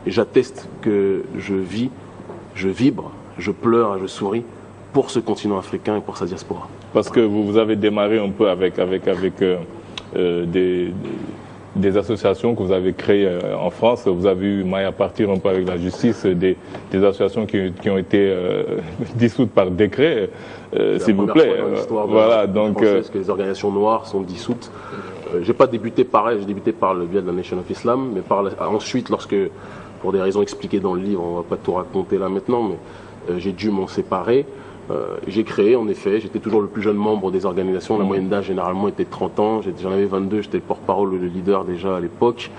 et j'atteste que je vis, je vibre, je pleure et je souris pour ce continent africain et pour sa diaspora. Parce que vous avez démarré un peu avec des associations que vous avez créées en France. Vous avez eu maille à partir un peu avec la justice, des associations qui ont été dissoutes par décret, s'il vous plaît. Voilà, donc que les organisations noires sont dissoutes. J'ai pas débuté pareil, j'ai débuté par le biais de la Nation of Islam, mais ensuite, lorsque, pour des raisons expliquées dans le livre, on va pas tout raconter là maintenant, mais j'ai dû m'en séparer. J'ai créé, en effet, j'étais toujours le plus jeune membre des organisations, la moyenne d'âge généralement était de 30 ans, j'en avais 22, j'étais le porte-parole, le leader déjà à l'époque.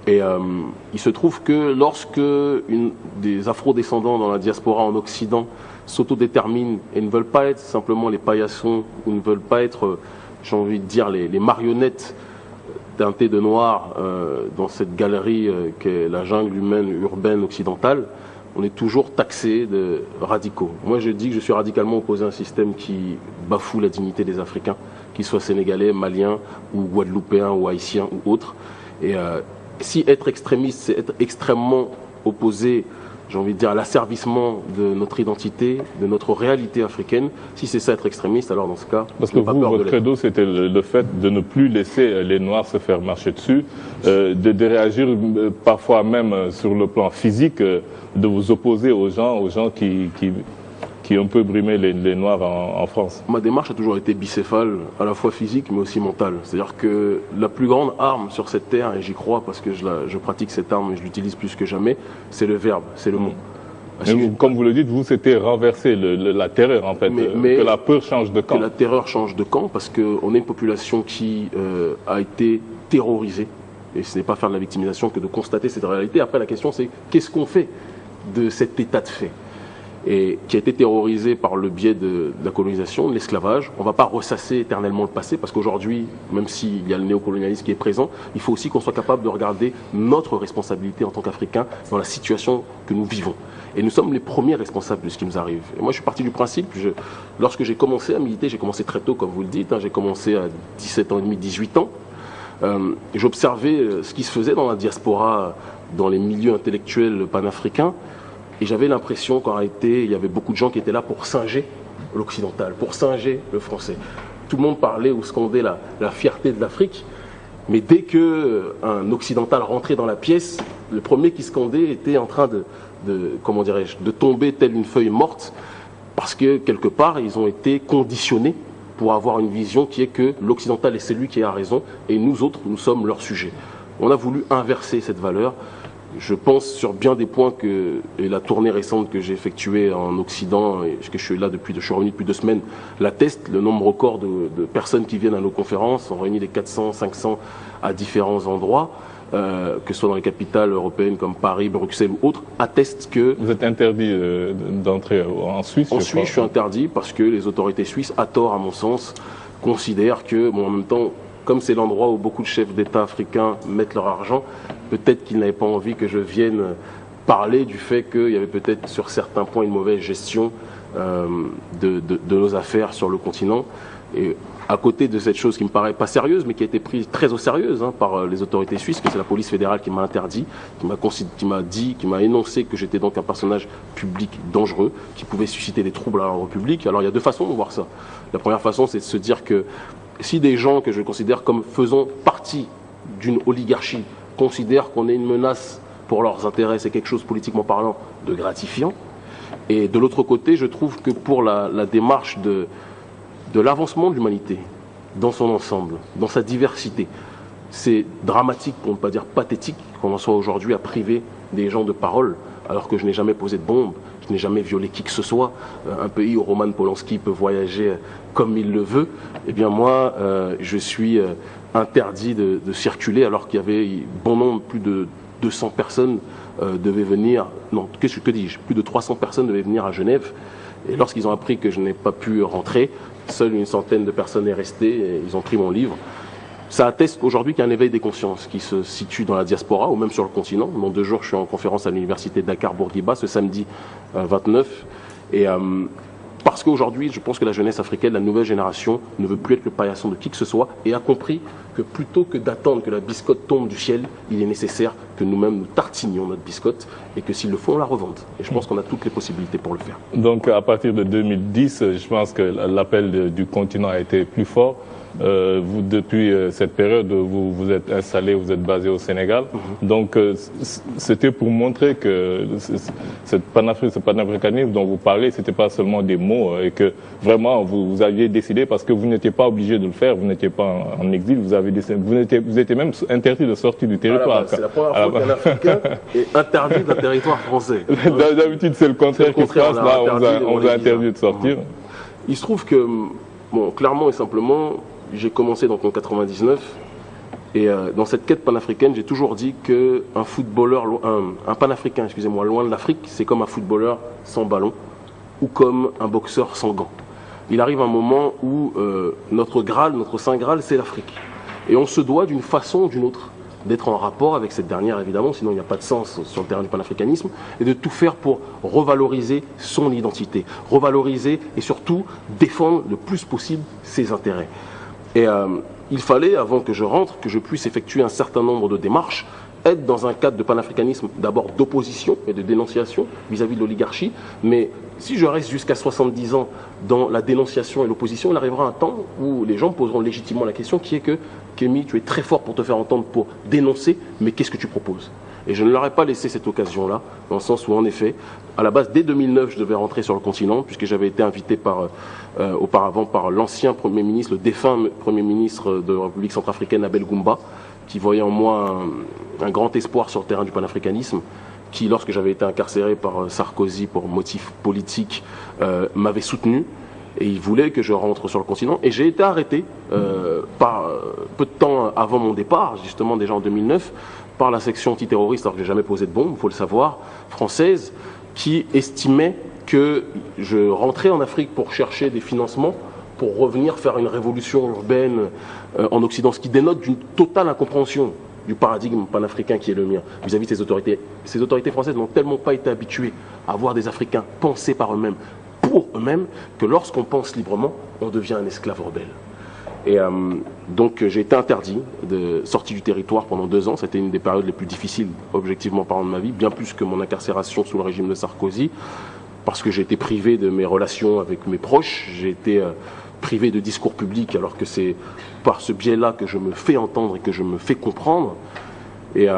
Et il se trouve que lorsque des afro-descendants dans la diaspora en Occident s'autodéterminent et ne veulent pas être simplement les paillassons, ou ne veulent pas être, j'ai envie de dire, les marionnettes teintées de noir dans cette galerie qu'est la jungle humaine urbaine occidentale, on est toujours taxé de radicaux. Moi, je dis que je suis radicalement opposé à un système qui bafoue la dignité des Africains, qu'ils soient sénégalais, maliens, ou guadeloupéens, ou haïtiens, ou autres. Et si être extrémiste, c'est être extrêmement opposé, j'ai envie de dire, à l'asservissement de notre identité, de notre réalité africaine, si c'est ça être extrémiste, alors dans ce cas, parce que vous, votre credo, c'était le fait de ne plus laisser les Noirs se faire marcher dessus, de réagir parfois même sur le plan physique, de vous opposer aux gens qui ont peu brimé les Noirs en France. Ma démarche a toujours été bicéphale, à la fois physique mais aussi mentale. C'est-à-dire que la plus grande arme sur cette terre, et j'y crois parce que je pratique cette arme et je l'utilise plus que jamais, c'est le verbe, c'est le mot. Comme vous le dites, vous, c'était renverser la terreur, en fait, que la peur change de camp. Que la terreur change de camp, parce qu'on est une population qui a été terrorisée. Et ce n'est pas faire de la victimisation que de constater cette réalité. Après, la question, c'est qu'est-ce qu'on fait de cet état de fait, et qui a été terrorisé par le biais de la colonisation, de l'esclavage. On ne va pas ressasser éternellement le passé, parce qu'aujourd'hui, même s'il y a le néocolonialisme qui est présent, il faut aussi qu'on soit capable de regarder notre responsabilité en tant qu'Africains dans la situation que nous vivons. Et nous sommes les premiers responsables de ce qui nous arrive. Et moi, je suis parti du principe, lorsque j'ai commencé à militer, j'ai commencé très tôt, comme vous le dites, j'ai commencé à 17 ans et demi, 18 ans. J'observais ce qui se faisait dans la diaspora, dans les milieux intellectuels panafricains, et j'avais l'impression qu'en réalité, il y avait beaucoup de gens qui étaient là pour singer l'occidental, pour singer le français. Tout le monde parlait ou scandait la fierté de l'Afrique, mais dès qu'un occidental rentrait dans la pièce, le premier qui scandait était en train comment dirais-je, de tomber telle une feuille morte, parce que quelque part, ils ont été conditionnés pour avoir une vision qui est que l'occidental est celui qui a raison, et nous autres, nous sommes leur sujet. On a voulu inverser cette valeur. Je pense sur bien des points et la tournée récente que j'ai effectuée en Occident, et que je suis là je suis revenu depuis 2 semaines, l'atteste. Le nombre record de personnes qui viennent à nos conférences, on réunit les 400, 500 à différents endroits, que ce soit dans les capitales européennes comme Paris, Bruxelles ou autres, attestent que... Vous êtes interdit d'entrer en Suisse? En Suisse, je suis interdit parce que les autorités suisses, à tort à mon sens, considèrent que, bon, en même temps, comme c'est l'endroit où beaucoup de chefs d'État africains mettent leur argent, peut-être qu'ils n'avaient pas envie que je vienne parler du fait qu'il y avait peut-être sur certains points une mauvaise gestion de nos affaires sur le continent. Et à côté de cette chose qui me paraît pas sérieuse, mais qui a été prise très au sérieux par les autorités suisses, que c'est la police fédérale qui m'a interdit, qui m'a énoncé que j'étais donc un personnage public dangereux, qui pouvait susciter des troubles à l'ordre public. Alors il y a 2 façons de voir ça. La première façon, c'est de se dire que si des gens que je considère comme faisant partie d'une oligarchie considèrent qu'on est une menace pour leurs intérêts, c'est quelque chose, politiquement parlant, de gratifiant. Et de l'autre côté, je trouve que pour la démarche de l'avancement de l'humanité, dans son ensemble, dans sa diversité, c'est dramatique, pour ne pas dire pathétique, qu'on en soit aujourd'hui à priver des gens de parole, alors que je n'ai jamais posé de bombe, je n'ai jamais violé qui que ce soit. Un pays où Roman Polanski peut voyager comme il le veut, eh bien moi, je suis interdit de circuler, alors qu'il y avait bon nombre, plus de 200 personnes devaient venir, non, que dis-je, plus de 300 personnes devaient venir à Genève. Et lorsqu'ils ont appris que je n'ai pas pu rentrer, seule une centaine de personnes est restée, et ils ont pris mon livre. Ça atteste aujourd'hui qu'il y a un éveil des consciences qui se situe dans la diaspora ou même sur le continent. Dans 2 jours, je suis en conférence à l'université Dakar Bourguiba, ce samedi 29. Et parce qu'aujourd'hui, je pense que la jeunesse africaine, la nouvelle génération, ne veut plus être le paillasson de qui que ce soit et a compris que plutôt que d'attendre que la biscotte tombe du ciel, il est nécessaire que nous-mêmes nous tartinions notre biscotte et que s'ils le font, on la revende. Et je pense qu'on a toutes les possibilités pour le faire. Donc à partir de 2010, je pense que l'appel du continent a été plus fort. Vous, depuis cette période, vous êtes installé, vous êtes basé au Sénégal. Donc, c'était pour montrer que ce panafricanisme dont vous parlez, c'était pas seulement des mots et que vraiment vous aviez décidé, parce que vous n'étiez pas obligé de le faire, vous n'étiez pas en exil, vous avez décidé, vous étiez même interdit de sortir du territoire. C'est la première fois qu'un Africain est interdit d'un territoire français. D'habitude, c'est le contraire qui se passe. Là, on vous a interdit de sortir. Il se trouve que, bon, clairement et simplement, j'ai commencé donc en 99 et dans cette quête panafricaine, j'ai toujours dit qu'un footballeur, un panafricain, excusez-moi, loin de l'Afrique, c'est comme un footballeur sans ballon ou comme un boxeur sans gants. Il arrive un moment où notre Graal, notre Saint Graal, c'est l'Afrique. Et on se doit d'une façon ou d'une autre d'être en rapport avec cette dernière, évidemment, sinon il n'y a pas de sens sur le terrain du panafricanisme, et de tout faire pour revaloriser son identité, revaloriser et surtout défendre le plus possible ses intérêts. Et il fallait, avant que je rentre, que je puisse effectuer un certain nombre de démarches, être dans un cadre de panafricanisme d'abord d'opposition et de dénonciation vis-à-vis de l'oligarchie, mais si je reste jusqu'à 70 ans dans la dénonciation et l'opposition, il arrivera un temps où les gens poseront légitimement la question qui est que Kémy, tu es très fort pour te faire entendre pour dénoncer, mais qu'est-ce que tu proposes? Et je ne leur ai pas laissé cette occasion-là, dans le sens où, en effet, à la base, dès 2009, je devais rentrer sur le continent, puisque j'avais été invité auparavant par l'ancien Premier ministre, le défunt Premier ministre de la République centrafricaine, Abel Goumba, qui voyait en moi un grand espoir sur le terrain du panafricanisme, qui, lorsque j'avais été incarcéré par Sarkozy pour motif politique, m'avait soutenu. Et il voulait que je rentre sur le continent. Et j'ai été arrêté peu de temps avant mon départ, justement déjà en 2009, par la section antiterroriste, alors que je n'ai jamais posé de bombe, il faut le savoir, française, qui estimait que je rentrais en Afrique pour chercher des financements, pour revenir faire une révolution urbaine en Occident, ce qui dénote d'une totale incompréhension du paradigme panafricain qui est le mien vis-à-vis de ces autorités. Ces autorités françaises n'ont tellement pas été habituées à voir des Africains penser par eux-mêmes, pour eux-mêmes, que lorsqu'on pense librement, on devient un esclave rebelle. Et donc j'ai été interdit de sortie du territoire pendant 2 ans. C'était une des périodes les plus difficiles, objectivement parlant, de ma vie, bien plus que mon incarcération sous le régime de Sarkozy, parce que j'ai été privé de mes relations avec mes proches, j'ai été privé de discours public, alors que c'est par ce biais-là que je me fais entendre et que je me fais comprendre. Et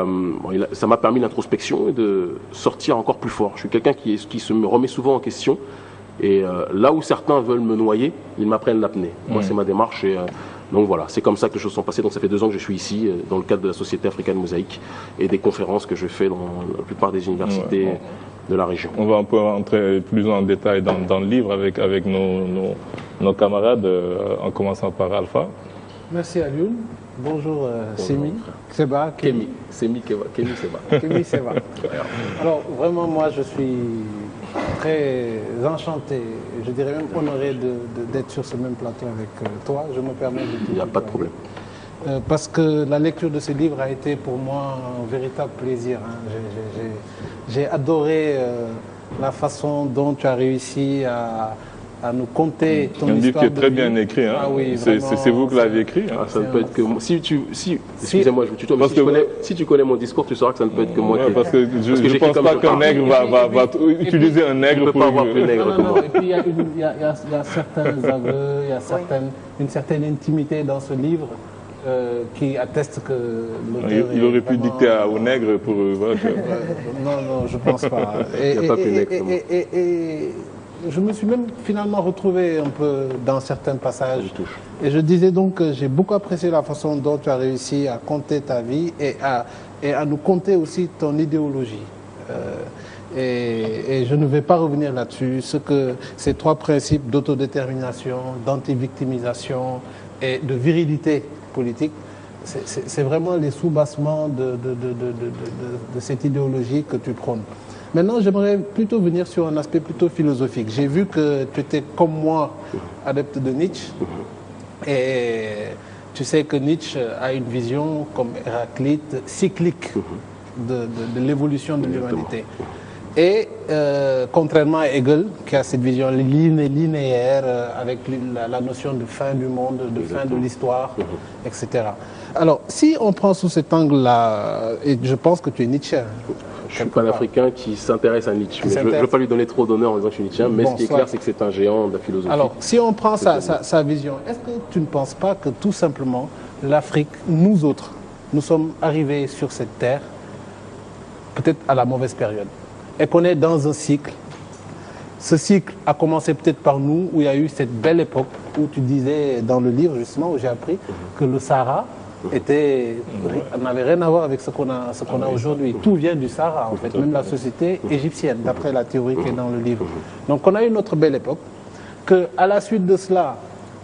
ça m'a permis l'introspection et de sortir encore plus fort. Je suis quelqu'un qui se me remet souvent en question. Et là où certains veulent me noyer, ils m'apprennent l'apnée. Moi, c'est ma démarche. Et donc voilà, c'est comme ça que les choses sont passées. Donc ça fait 2 ans que je suis ici, dans le cadre de la Société africaine Mosaïque et des conférences que je fais dans la plupart des universités de la région. On va un peu entrer plus en détail dans le livre avec nos camarades, en commençant par Alpha. Merci Alioune. Bonjour Sémi, Seba. Kémy Seba. Kémy Seba. Alors vraiment, moi je suis très enchanté, je dirais même honoré d'être sur ce même plateau avec toi. Je me permets de te Il n'y a pas de problème. Parce que la lecture de ce livre a été pour moi un véritable plaisir. J'ai adoré la façon dont tu as réussi à nous conter ton histoire. Un livre qui est très bien écrit. Hein. Ah oui, c'est vous qui l'avez écrit. Hein. Ça ne peut être que moi. Excusez-moi, je vous tutoie, mais si tu connais mon discours, tu sauras que ça ne peut être que moi. Parce que je ne pense pas qu'un nègre va utiliser un nègre pour... Il ne peut pas avoir plus nègre que moi. Et puis il y a certains aveux, il y a une certaine intimité dans ce livre qui atteste que l'auteur... Il aurait pu dicter aux nègres pour... Non, je ne pense pas. Il n'y a pas plus nègre que moi. Et je me suis même finalement retrouvé un peu dans certains passages. Et je disais donc que j'ai beaucoup apprécié la façon dont tu as réussi à conter ta vie et à nous conter aussi ton idéologie. Et je ne vais pas revenir là-dessus. Ces 3 principes d'autodétermination, d'anti-victimisation et de virilité politique, c'est vraiment les sous-bassements de cette idéologie que tu prônes. Maintenant, j'aimerais plutôt venir sur un aspect plutôt philosophique. J'ai vu que tu étais, comme moi, adepte de Nietzsche. Et tu sais que Nietzsche a une vision, comme Héraclite, cyclique de l'évolution de l'humanité. Et contrairement à Hegel, qui a cette vision linéaire avec la notion de fin du monde, de fin de l'histoire, etc. Alors, si on prend sous cet angle-là, et je pense que tu es Nietzsche. Je suis pas un Africain qui s'intéresse à Nietzsche. Mais je ne veux pas lui donner trop d'honneur en disant que je suis Nietzsche, mais ce qui est clair, c'est que c'est un géant de la philosophie. Alors, si on prend sa vision, est-ce que tu ne penses pas que tout simplement, l'Afrique, nous autres, nous sommes arrivés sur cette terre, peut-être à la mauvaise période, et qu'on est dans un cycle. Ce cycle a commencé peut-être par nous, où il y a eu cette belle époque, où tu disais dans le livre, justement, où j'ai appris que le Sahara n'avait rien à voir avec ce qu'on a aujourd'hui. Tout vient du Sahara, en fait, même la société égyptienne, d'après la théorie qui est dans le livre. Donc on a eu notre belle époque, qu'à la suite de cela,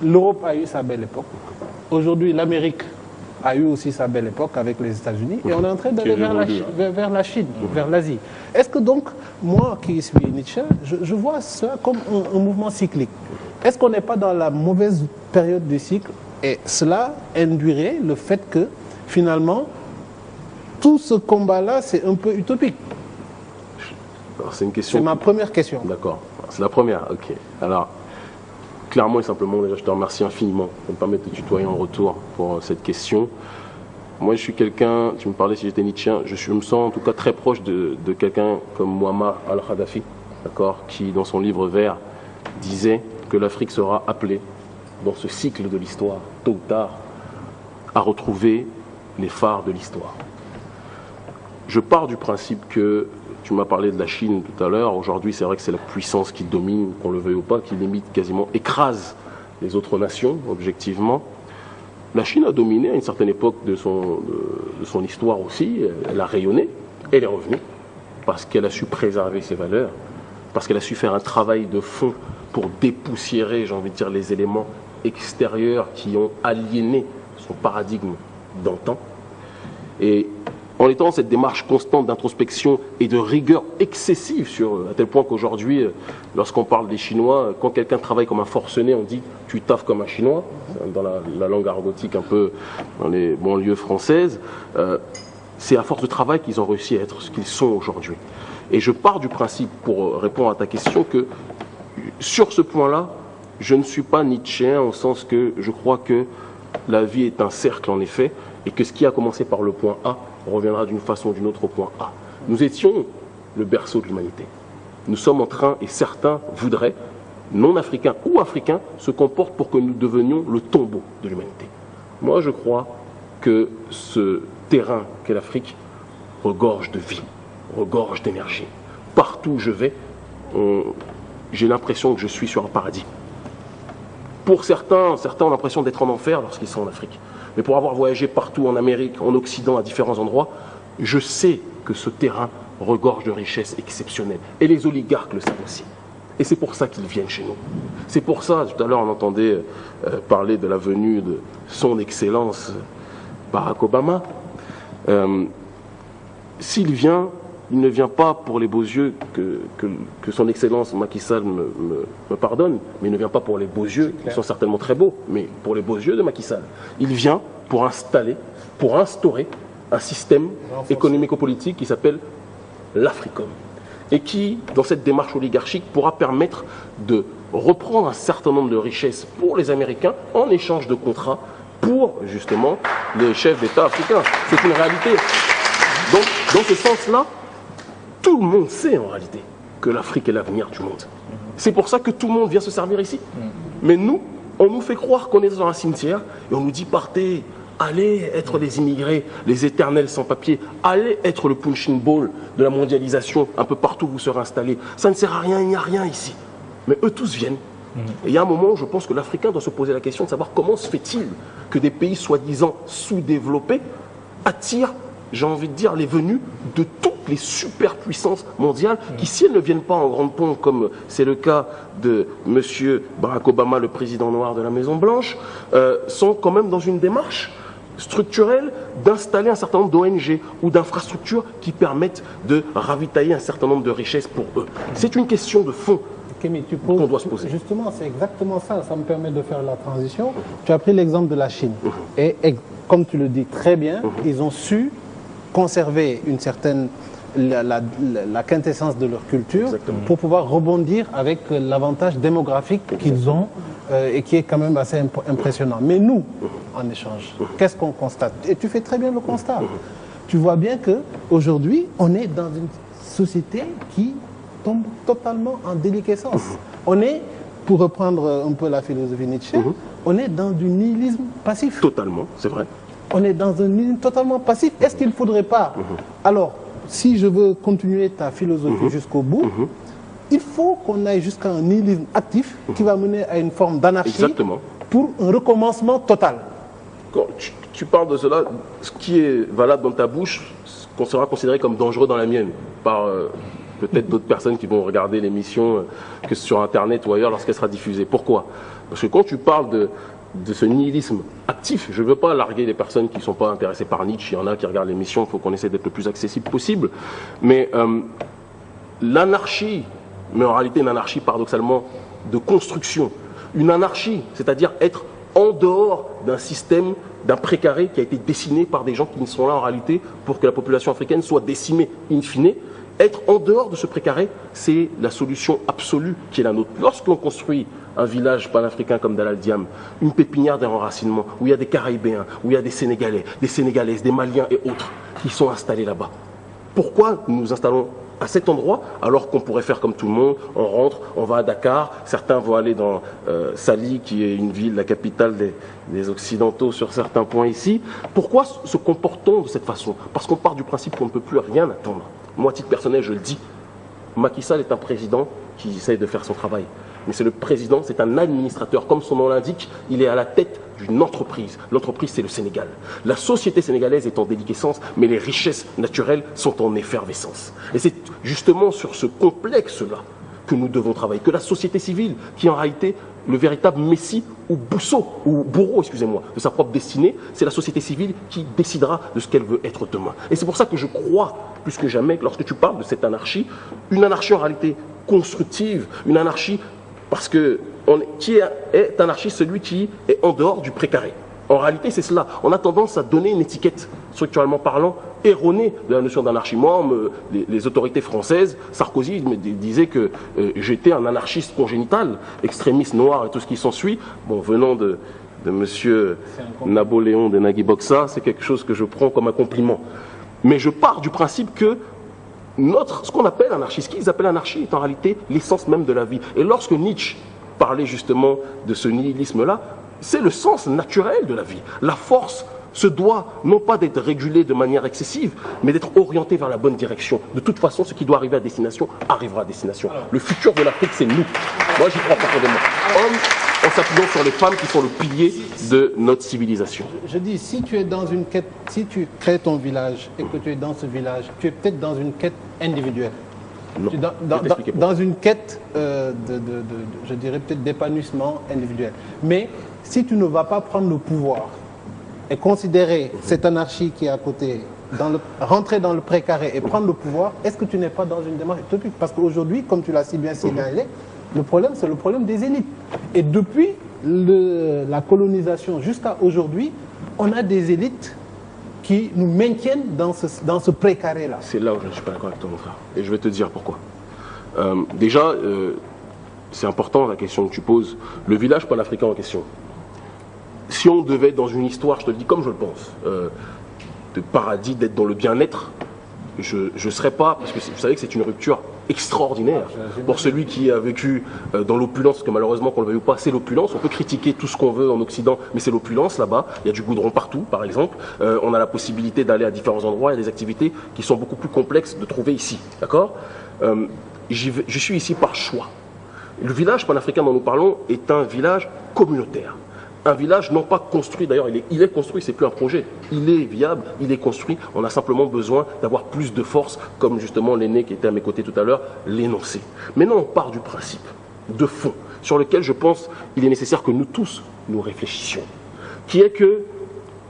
l'Europe a eu sa belle époque. Aujourd'hui, l'Amérique a eu aussi sa belle époque avec les États-Unis, et on est en train d'aller vers la Chine, vers l'Asie. Est-ce que donc, moi qui suis Nietzsche, je vois ça comme un mouvement cyclique. Est-ce qu'on n'est pas dans la mauvaise période du cycle? Et cela induirait le fait que, finalement, tout ce combat-là, c'est un peu utopique. C'est une question. C'est ma première question. D'accord. C'est la première, ok. Alors, clairement et simplement, déjà, je te remercie infiniment de me permettre de tutoyer en retour pour cette question. Moi, je suis quelqu'un, tu me parlais si j'étais Nietzschéen, je me sens en tout cas très proche de quelqu'un comme Muammar al-Kadhafi, d'accord, qui, dans son livre vert, disait que l'Afrique sera appelée, dans ce cycle de l'histoire, tôt ou tard, à retrouver les phares de l'histoire. Je pars du principe que, tu m'as parlé de la Chine tout à l'heure, aujourd'hui c'est vrai que c'est la puissance qui domine, qu'on le veuille ou pas, qui limite quasiment, écrase les autres nations, objectivement. La Chine a dominé à une certaine époque de son histoire aussi, elle a rayonné, elle est revenue, parce qu'elle a su préserver ses valeurs, parce qu'elle a su faire un travail de fond pour dépoussiérer, j'ai envie de dire, les éléments extérieurs qui ont aliéné son paradigme d'antan. Et en étant dans cette démarche constante d'introspection et de rigueur excessive, à tel point qu'aujourd'hui, lorsqu'on parle des Chinois, quand quelqu'un travaille comme un forcené, on dit « tu taffes comme un Chinois », dans la langue argotique un peu dans les banlieues françaises, c'est à force de travail qu'ils ont réussi à être ce qu'ils sont aujourd'hui. Et je pars du principe, pour répondre à ta question, que sur ce point-là, je ne suis pas nietzschéen au sens que je crois que la vie est un cercle en effet, et que ce qui a commencé par le point A reviendra d'une façon ou d'une autre au point A. Nous étions le berceau de l'humanité. Nous sommes en train, et certains voudraient, non africains ou africains, se comportent pour que nous devenions le tombeau de l'humanité. Moi, je crois que ce terrain qu'est l'Afrique regorge de vie, regorge d'énergie. Partout où je vais, j'ai l'impression que je suis sur un paradis. Pour certains ont l'impression d'être en enfer lorsqu'ils sont en Afrique. Mais pour avoir voyagé partout en Amérique, en Occident, à différents endroits, je sais que ce terrain regorge de richesses exceptionnelles. Et les oligarques le savent aussi. Et c'est pour ça qu'ils viennent chez nous. C'est pour ça, tout à l'heure on entendait parler de la venue de son Excellence Barack Obama. S'il vient, il ne vient pas pour les beaux yeux que son Excellence Macky Sall me pardonne, mais il ne vient pas pour les beaux yeux, qui sont certainement très beaux, mais pour les beaux yeux de Macky Sall. Il vient pour instaurer un système économico-politique qui s'appelle l'Africom, et qui, dans cette démarche oligarchique, pourra permettre de reprendre un certain nombre de richesses pour les Américains en échange de contrats pour, justement, les chefs d'État africains. C'est une réalité. Donc, dans ce sens-là, tout le monde sait en réalité que l'Afrique est l'avenir du monde. C'est pour ça que tout le monde vient se servir ici. Mais nous, on nous fait croire qu'on est dans un cimetière et on nous dit partez, allez être les immigrés, les éternels sans-papiers, allez être le punching ball de la mondialisation un peu partout où vous serez installés. Ça ne sert à rien, il n'y a rien ici. Mais eux tous viennent. Et il y a un moment où je pense que l'Africain doit se poser la question de savoir comment se fait-il que des pays soi-disant sous-développés attirent, j'ai envie de dire, les venus de toutes les superpuissances mondiales qui, si elles ne viennent pas en grande pompe, comme c'est le cas de M. Barack Obama, le président noir de la Maison-Blanche, sont quand même dans une démarche structurelle d'installer un certain nombre d'ONG ou d'infrastructures qui permettent de ravitailler un certain nombre de richesses pour eux. C'est une question de fond qu'on doit se poser. Justement, c'est exactement ça. Ça me permet de faire la transition. Tu as pris l'exemple de la Chine. Et comme tu le dis très bien, ils ont su conserver une certaine la quintessence de leur culture. Exactement. Pour pouvoir rebondir avec l'avantage démographique qu'ils ont et qui est quand même assez impressionnant. Mais nous, en échange, qu'est-ce qu'on constate? Et tu fais très bien le constat. Tu vois bien qu'aujourd'hui, on est dans une société qui tombe totalement en déliquescence. On est, pour reprendre un peu la philosophie Nietzsche, on est dans du nihilisme passif. Totalement, c'est vrai. On est dans un nihilisme totalement passif. Est-ce qu'il ne faudrait pas... Alors, si je veux continuer ta philosophie jusqu'au bout, il faut qu'on aille jusqu'à un nihilisme actif qui va mener à une forme d'anarchie pour un recommencement total. Quand tu parles de cela, ce qui est valable dans ta bouche, qu'on sera considéré comme dangereux dans la mienne, par peut-être d'autres personnes qui vont regarder l'émission, que sur Internet ou ailleurs, lorsqu'elle sera diffusée. Pourquoi? Parce que quand tu parles de ce nihilisme actif, je ne veux pas larguer les personnes qui ne sont pas intéressées par Nietzsche, il y en a qui regardent l'émission, il faut qu'on essaie d'être le plus accessible possible, mais l'anarchie, mais en réalité une anarchie paradoxalement de construction, une anarchie, c'est-à-dire être en dehors d'un système, d'un précaré qui a été dessiné par des gens qui ne sont là en réalité pour que la population africaine soit décimée in fine. Être en dehors de ce précaré, c'est la solution absolue qui est la nôtre. Lorsqu'on construit un village panafricain comme Dalal Diam, une pépinière d'enracinement, où il y a des Caraïbéens, où il y a des Sénégalais, des Sénégalaises, des Maliens et autres qui sont installés là-bas, pourquoi nous nous installons à cet endroit alors qu'on pourrait faire comme tout le monde, on rentre, on va à Dakar, certains vont aller dans Sali qui est une ville, la capitale des Occidentaux sur certains points ici. Pourquoi se comportons de cette façon? Parce qu'on part du principe qu'on ne peut plus rien attendre. Moi, à titre personnel, je le dis, Macky Sall est un président qui essaye de faire son travail. Mais c'est le président, c'est un administrateur. Comme son nom l'indique, il est à la tête d'une entreprise. L'entreprise, c'est le Sénégal. La société sénégalaise est en déliquescence, mais les richesses naturelles sont en effervescence. Et c'est justement sur ce complexe-là que nous devons travailler, que la société civile, qui est en réalité le véritable messie ou bourreau, excusez-moi, de sa propre destinée, c'est la société civile qui décidera de ce qu'elle veut être demain. Et c'est pour ça que je crois, plus que jamais, que lorsque tu parles de cette anarchie, une anarchie en réalité constructive, une anarchie parce que qui est anarchiste, celui qui est en dehors du précaré. En réalité, c'est cela. On a tendance à donner une étiquette, structurellement parlant, erronée de la notion d'anarchie. Moi, les autorités françaises, Sarkozy me disait que j'étais un anarchiste congénital, extrémiste noir et tout ce qui s'ensuit. Bon, venant de monsieur Napoléon de Nagui Boksa, c'est quelque chose que je prends comme un compliment. Mais je pars du principe que ce qu'on appelle anarchie, ce qu'ils appellent anarchie est en réalité l'essence même de la vie. Et lorsque Nietzsche parlait justement de ce nihilisme-là, c'est le sens naturel de la vie. La force se doit non pas d'être régulée de manière excessive, mais d'être orientée vers la bonne direction. De toute façon, ce qui doit arriver à destination arrivera à destination. Le futur de l'Afrique, c'est nous. Moi, j'y crois profondément. Hommes, en s'appuyant sur les femmes qui sont le pilier de notre civilisation. Je dis, si tu es dans une quête, si tu crées ton village et que tu es dans ce village, tu es peut-être dans une quête individuelle. Non. Dans une quête, je dirais peut-être d'épanouissement individuel. Mais si tu ne vas pas prendre le pouvoir et considérer cette anarchie qui est à côté, rentrer dans le précaré et prendre le pouvoir, est-ce que tu n'es pas dans une démarche utopique? Parce qu'aujourd'hui, comme tu l'as si bien signalé, le problème, c'est le problème des élites. Et depuis la colonisation jusqu'à aujourd'hui, on a des élites qui nous maintiennent dans ce précaré-là. C'est là où je ne suis pas d'accord avec toi, mon frère. Et je vais te dire pourquoi. Déjà, c'est important la question que tu poses. Le village panafricain en question. Si on devait être dans une histoire, je te le dis comme je le pense, de paradis, d'être dans le bien-être, je ne serais pas, parce que vous savez que c'est une rupture extraordinaire pour celui qui a vécu dans l'opulence, parce que malheureusement, qu'on le veuille ou pas, c'est l'opulence. On peut critiquer tout ce qu'on veut en Occident, mais c'est l'opulence là-bas. Il y a du goudron partout, par exemple. On a la possibilité d'aller à différents endroits. Il y a des activités qui sont beaucoup plus complexes de trouver ici. D'accord? Je suis ici par choix. Le village panafricain dont nous parlons est un village communautaire. Un village non pas construit, d'ailleurs il est construit, c'est plus un projet, il est viable, il est construit, on a simplement besoin d'avoir plus de force, comme justement l'aîné qui était à mes côtés tout à l'heure l'énonçait. Maintenant on part du principe, de fond, sur lequel je pense il est nécessaire que nous tous nous réfléchissions, qui est que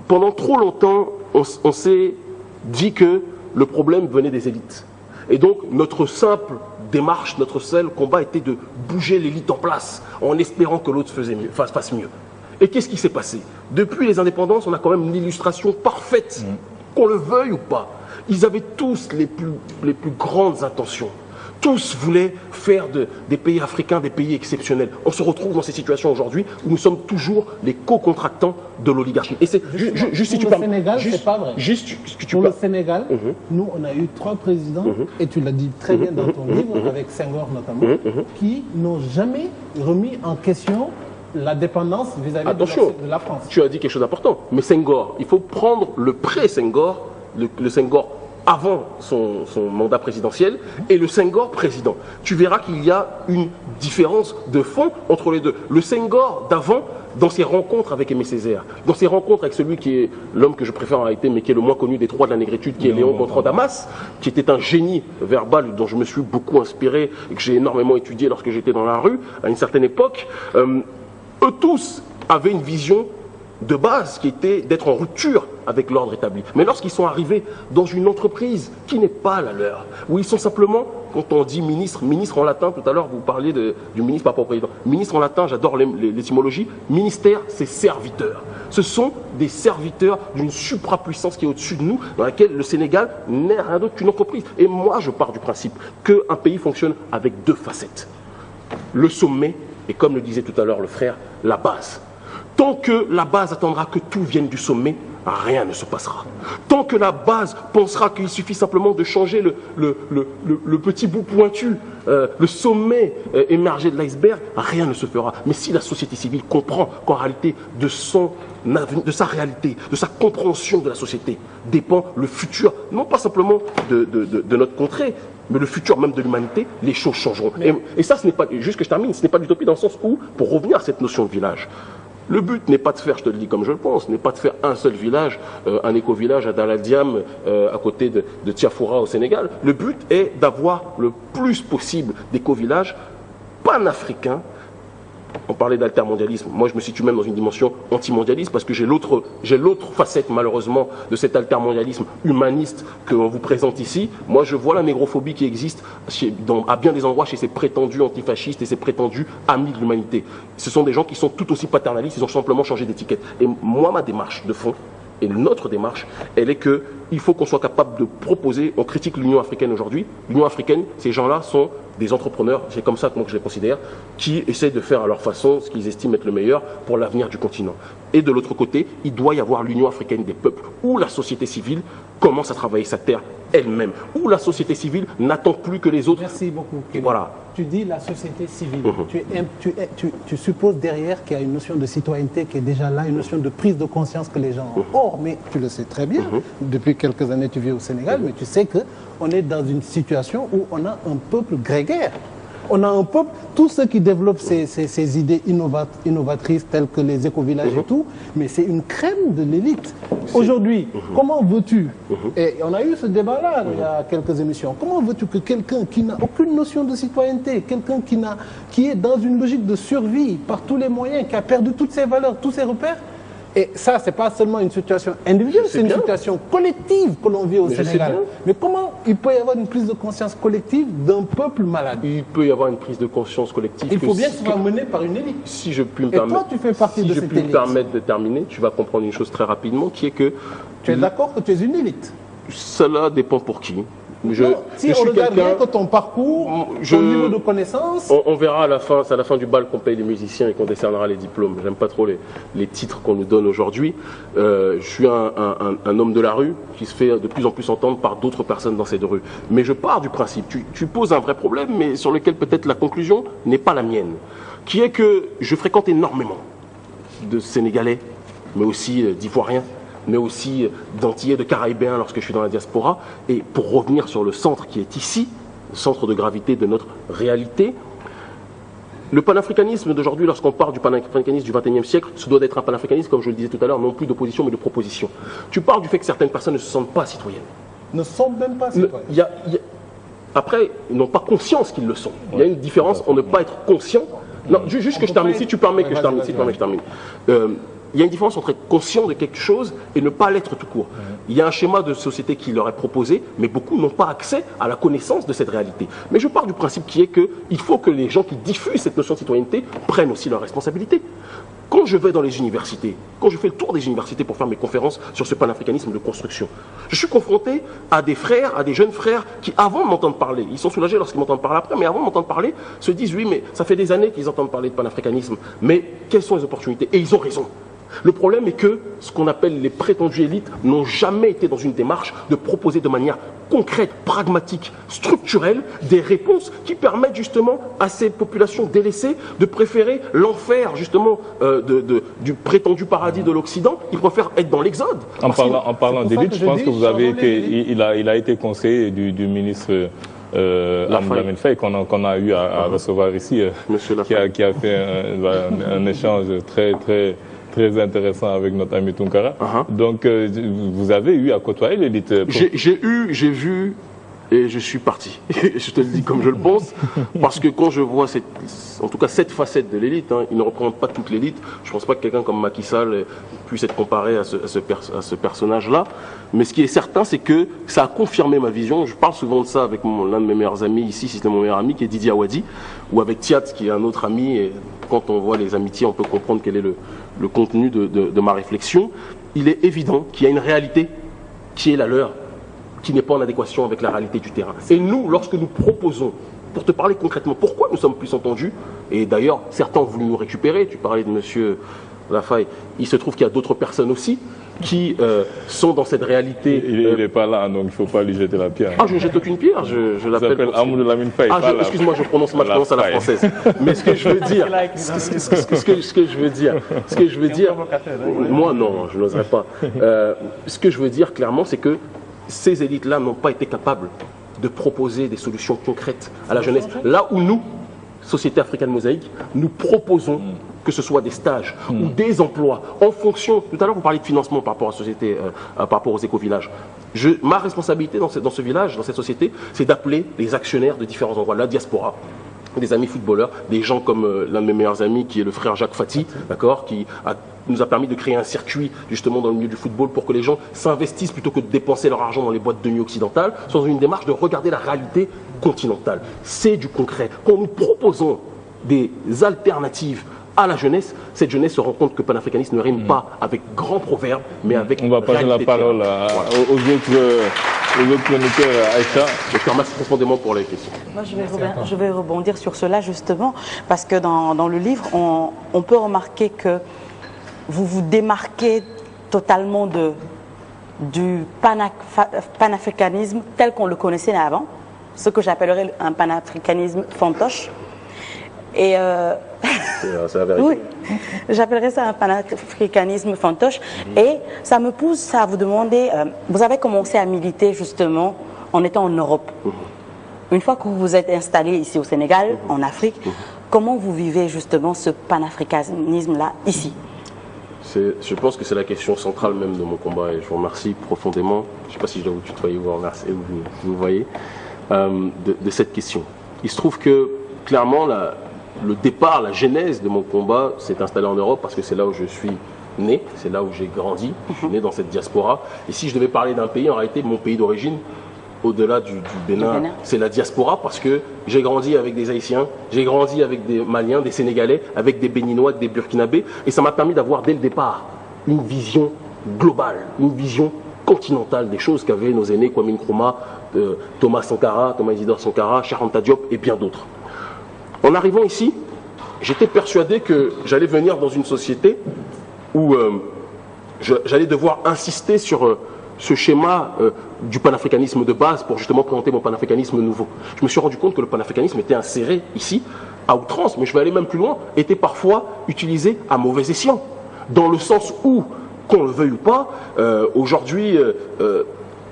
pendant trop longtemps on s'est dit que le problème venait des élites. Et donc notre simple démarche, notre seul combat était de bouger l'élite en place, en espérant que l'autre fasse mieux. Et qu'est-ce qui s'est passé? Depuis les indépendances, on a quand même l'illustration parfaite qu'on le veuille ou pas. Ils avaient tous les plus grandes intentions. Tous voulaient faire des pays africains des pays exceptionnels. On se retrouve dans ces situations aujourd'hui où nous sommes toujours les co-contractants de l'oligarchie. Et c'est juste si tu parles. Pour le Sénégal, c'est pas vrai. Pour le Sénégal, nous, on a eu 3 présidents, et tu l'as dit très bien dans ton livre, avec Senghor notamment, qui n'ont jamais remis en question la dépendance vis-à-vis de la France. Tu as dit quelque chose d'important. Mais Senghor, il faut prendre le pré-Senghor, le Senghor avant son mandat présidentiel et le Senghor président. Tu verras qu'il y a une différence de fond entre les deux. Le Senghor d'avant, dans ses rencontres avec Aimé Césaire, dans ses rencontres avec celui qui est l'homme que je préfère en réalité, mais qui est le moins connu des 3 de la négritude, qui est Léon Gontran-Damas, qui était un génie verbal dont je me suis beaucoup inspiré et que j'ai énormément étudié lorsque j'étais dans la rue, à une certaine époque, eux tous avaient une vision de base qui était d'être en rupture avec l'ordre établi. Mais lorsqu'ils sont arrivés dans une entreprise qui n'est pas la leur, où ils sont simplement, quand on dit ministre en latin, tout à l'heure vous parliez du ministre par rapport au président, ministre en latin, j'adore l'étymologie, ministère c'est serviteur. Ce sont des serviteurs d'une suprapuissance qui est au-dessus de nous, dans laquelle le Sénégal n'est rien d'autre qu'une entreprise. Et moi je pars du principe qu'un pays fonctionne avec 2 facettes. Le sommet, et comme le disait tout à l'heure le frère, la base. Tant que la base attendra que tout vienne du sommet, rien ne se passera. Tant que la base pensera qu'il suffit simplement de changer le petit bout pointu, le sommet émergé de l'iceberg, rien ne se fera. Mais si la société civile comprend qu'en réalité de sa réalité, de sa compréhension de la société, dépend le futur, non pas simplement de notre contrée, mais le futur même de l'humanité, les choses changeront. Et ça, ce n'est pas, juste que je termine, ce n'est pas l'utopie dans le sens où, pour revenir à cette notion de village, le but n'est pas de faire, je te le dis comme je le pense, n'est pas de faire un seul village, un éco-village à Daladiam, à côté de Tiafoura au Sénégal. Le but est d'avoir le plus possible d'éco-villages panafricains. On parlait d'altermondialisme. Moi, je me situe même dans une dimension anti-mondialiste parce que j'ai l'autre facette, malheureusement, de cet altermondialisme humaniste qu'on vous présente ici. Moi, je vois la négrophobie qui existe à bien des endroits chez ces prétendus antifascistes et ces prétendus amis de l'humanité. Ce sont des gens qui sont tout aussi paternalistes, ils ont simplement changé d'étiquette. Et moi, ma démarche de fond, et notre démarche, elle est qu'il faut qu'on soit capable de proposer, on critique l'Union africaine aujourd'hui, l'Union africaine, ces gens-là sont des entrepreneurs, c'est comme ça que moi je les considère, qui essaient de faire à leur façon ce qu'ils estiment être le meilleur pour l'avenir du continent. Et de l'autre côté, il doit y avoir l'Union africaine des peuples, où la société civile commence à travailler sa terre elle-même, où la société civile n'attend plus que les autres. Merci beaucoup. Voilà. Tu dis la société civile. Tu supposes derrière qu'il y a une notion de citoyenneté qui est déjà là, une notion de prise de conscience que les gens ont. Or, mais tu le sais très bien, depuis quelques années tu vis au Sénégal, mais tu sais qu'on est dans une situation où on a un peuple grégaire. On a un peuple, tous ceux qui développent ces idées innovatrices telles que les éco-villages et tout, mais c'est une crème de l'élite. Aujourd'hui, comment veux-tu, et on a eu ce débat-là il y a quelques émissions, comment veux-tu que quelqu'un qui n'a aucune notion de citoyenneté, quelqu'un qui est dans une logique de survie par tous les moyens, qui a perdu toutes ses valeurs, tous ses repères, et ça, ce n'est pas seulement une situation individuelle, c'est une situation collective que l'on vit au Sénégal. Mais comment il peut y avoir une prise de conscience collective d'un peuple malade? Il peut y avoir une prise de conscience collective. Il faut bien que ce soit mené par une élite. Si je puis me permettre, et toi, tu fais partie de cette élite. Si je puis me permettre de terminer, tu vas comprendre une chose très rapidement, qui est que... Tu es d'accord que tu es une élite? Cela dépend pour qui. Si on regarde bien que ton parcours, ton niveau de connaissance... On verra à la fin, c'est à la fin du bal qu'on paye les musiciens et qu'on décernera les diplômes. J'aime pas trop les titres qu'on nous donne aujourd'hui. Je suis un homme de la rue qui se fait de plus en plus entendre par d'autres personnes dans cette rue. Mais je pars du principe, tu poses un vrai problème, mais sur lequel peut-être la conclusion n'est pas la mienne. Qui est que je fréquente énormément de Sénégalais, mais aussi d'Ivoiriens, mais aussi d'Antillais, de Caraïbéens lorsque je suis dans la diaspora. Et pour revenir sur le centre qui est ici, le centre de gravité de notre réalité, le panafricanisme d'aujourd'hui, lorsqu'on parle du panafricanisme du XXIe siècle, ce doit être un panafricanisme, comme je le disais tout à l'heure, non plus d'opposition mais de proposition. Tu parles du fait que certaines personnes ne se sentent pas citoyennes. Ne sont même pas citoyennes. Après, ils n'ont pas conscience qu'ils le sont. Il y a une différence en ne pas être conscient. Non, juste que je termine, si tu permets que je termine. Il y a une différence entre être conscient de quelque chose et ne pas l'être tout court. Il y a un schéma de société qui leur est proposé, mais beaucoup n'ont pas accès à la connaissance de cette réalité. Mais je pars du principe qui est qu'il faut que les gens qui diffusent cette notion de citoyenneté prennent aussi leurs responsabilités. Quand je vais dans les universités, quand je fais le tour des universités pour faire mes conférences sur ce panafricanisme de construction, je suis confronté à des frères, à des jeunes frères qui, avant de m'entendre parler, ils sont soulagés lorsqu'ils m'entendent parler après, mais avant de m'entendre parler, se disent oui, mais ça fait des années qu'ils entendent parler de panafricanisme, mais quelles sont les opportunités? Et ils ont raison. Le problème est que ce qu'on appelle les prétendues élites n'ont jamais été dans une démarche de proposer de manière concrète, pragmatique, structurelle, des réponses qui permettent justement à ces populations délaissées de préférer l'enfer justement du prétendu paradis de l'Occident. Ils préfèrent être dans l'exode. En parlant d'élite, je pense que vous avez été, il a été conseiller du ministre Lamine Faye qu'on a eu à recevoir ici, qui a fait un échange très intéressant avec notre ami Tunkara. Donc, vous avez eu à côtoyer l'élite. J'ai vu et je suis parti. Je te le dis comme je le pense, parce que quand je vois en tout cas cette facette de l'élite, il ne représente pas toute l'élite. Je ne pense pas que quelqu'un comme Macky Sall puisse être comparé à ce personnage-là. Mais ce qui est certain, c'est que ça a confirmé ma vision. Je parle souvent de ça avec l'un de mes meilleurs amis ici, si c'est mon meilleur ami, qui est Didier Awadi, ou avec Thiat, qui est un autre ami. Et quand on voit les amitiés, on peut comprendre quel est le contenu de ma réflexion. Il est évident qu'il y a une réalité qui est la leur, qui n'est pas en adéquation avec la réalité du terrain. Et nous, lorsque nous proposons, pour te parler concrètement, pourquoi nous sommes plus entendus, et d'ailleurs, certains ont voulu nous récupérer, tu parlais de M. Lafaye, il se trouve qu'il y a d'autres personnes aussi qui sont dans cette réalité. Il n'est pas là, donc il ne faut pas lui jeter la pierre. Ah, je ne jette aucune pierre, je l'appelle. Amadou Lamine Faye. Ah, excuse-moi, je prononce ma prononce à la française. Mais ce que je veux dire, moi non, je n'oserais pas. Ce que je veux dire clairement, c'est que ces élites-là n'ont pas été capables de proposer des solutions concrètes à la jeunesse. Là où nous, Société Africaine Mosaïque, nous proposons que ce soit des stages ou des emplois en fonction. Tout à l'heure, vous parliez de financement par rapport à la société, par rapport aux éco-villages. Ma responsabilité dans ce village, dans cette société, c'est d'appeler les actionnaires de différents endroits, la diaspora, des amis footballeurs, des gens comme l'un de mes meilleurs amis qui est le frère Jacques Fati, d'accord, qui nous a permis de créer un circuit justement dans le milieu du football pour que les gens s'investissent plutôt que de dépenser leur argent dans les boîtes de nuit occidentales, dans une démarche de regarder la réalité continentale. C'est du concret. Quand nous proposons des alternatives à la jeunesse, cette jeunesse se rend compte que panafricanisme ne rime pas avec grands proverbes, mais avec on va passer la parole aux autres chroniqueurs, Aïcha. Je te remercie profondément pour les questions. Moi, je vais rebondir sur cela justement, parce que dans le livre, on peut remarquer que vous vous démarquez totalement du panafricanisme tel qu'on le connaissait avant, ce que j'appellerais un panafricanisme fantoche. Et c'est la vérité. Oui, j'appellerais ça un panafricanisme fantoche. Et ça me pousse à vous demander, vous avez commencé à militer justement en étant en Europe. Une fois que vous vous êtes installé ici au Sénégal, en Afrique, comment vous vivez justement ce panafricanisme-là ici? Je pense que c'est la question centrale même de mon combat et je vous remercie profondément, je ne sais pas si je dois vous tutoyer ou vous voyez, de cette question. Il se trouve que clairement le départ, la genèse de mon combat s'est installé en Europe parce que c'est là où je suis né, c'est là où j'ai grandi, je suis né dans cette diaspora. Et si je devais parler d'un pays, en réalité, mon pays d'origine, au-delà du Bénin, c'est la diaspora parce que j'ai grandi avec des Haïtiens, j'ai grandi avec des Maliens, des Sénégalais, avec des Béninois, des Burkinabés. Et ça m'a permis d'avoir dès le départ une vision globale, une vision continentale des choses qu'avaient nos aînés, Kwame Nkrumah, Thomas Isidore Sankara, Cheikh Anta Diop et bien d'autres. En arrivant ici, j'étais persuadé que j'allais venir dans une société où j'allais devoir insister sur ce schéma du panafricanisme de base pour justement présenter mon panafricanisme nouveau. Je me suis rendu compte que le panafricanisme était inséré ici, à outrance, mais je vais aller même plus loin, était parfois utilisé à mauvais escient, dans le sens où, qu'on le veuille ou pas, aujourd'hui,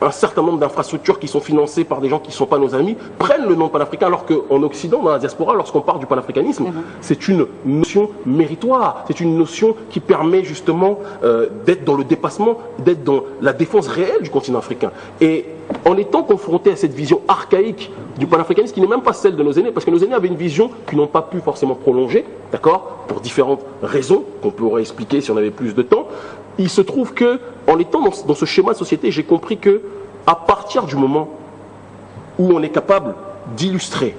un certain nombre d'infrastructures qui sont financées par des gens qui ne sont pas nos amis prennent le nom panafricain, alors qu'en Occident, dans la diaspora, lorsqu'on parle du panafricanisme, c'est une notion méritoire, c'est une notion qui permet justement d'être dans le dépassement, d'être dans la défense réelle du continent africain. Et en étant confronté à cette vision archaïque du panafricanisme, qui n'est même pas celle de nos aînés, parce que nos aînés avaient une vision qu'ils n'ont pas pu forcément prolonger, d'accord, pour différentes raisons qu'on pourrait expliquer si on avait plus de temps. Il se trouve que, en étant dans ce schéma de société, j'ai compris que, à partir du moment où on est capable d'illustrer,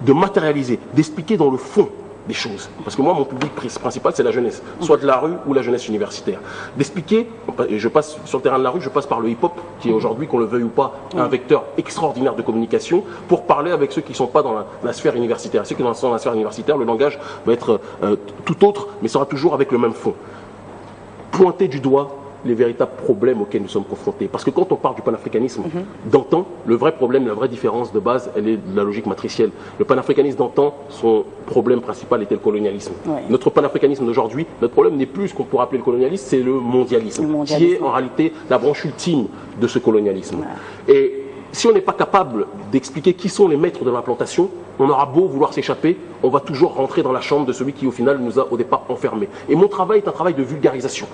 de matérialiser, d'expliquer dans le fond des choses. Parce que moi, mon public principal, c'est la jeunesse, soit de la rue ou la jeunesse universitaire. D'expliquer, et je passe sur le terrain de la rue, je passe par le hip-hop, qui est aujourd'hui, qu'on le veuille ou pas, un vecteur extraordinaire de communication, pour parler avec ceux qui ne sont pas dans la sphère universitaire. Ceux qui sont dans la sphère universitaire, le langage va être tout autre, mais sera toujours avec le même fond. Pointer du doigt les véritables problèmes auxquels nous sommes confrontés. Parce que quand on parle du panafricanisme d'antan, le vrai problème, la vraie différence de base, elle est de la logique matricielle. Le panafricanisme d'antan, son problème principal était le colonialisme. Ouais. Notre panafricanisme d'aujourd'hui, notre problème n'est plus ce qu'on pourrait appeler le colonialisme, c'est le mondialisme, qui est en réalité la branche ultime de ce colonialisme. Ouais. Et si on n'est pas capable d'expliquer qui sont les maîtres de l'implantation, on aura beau vouloir s'échapper, on va toujours rentrer dans la chambre de celui qui, au final, nous a au départ enfermés. Et mon travail est un travail de vulgarisation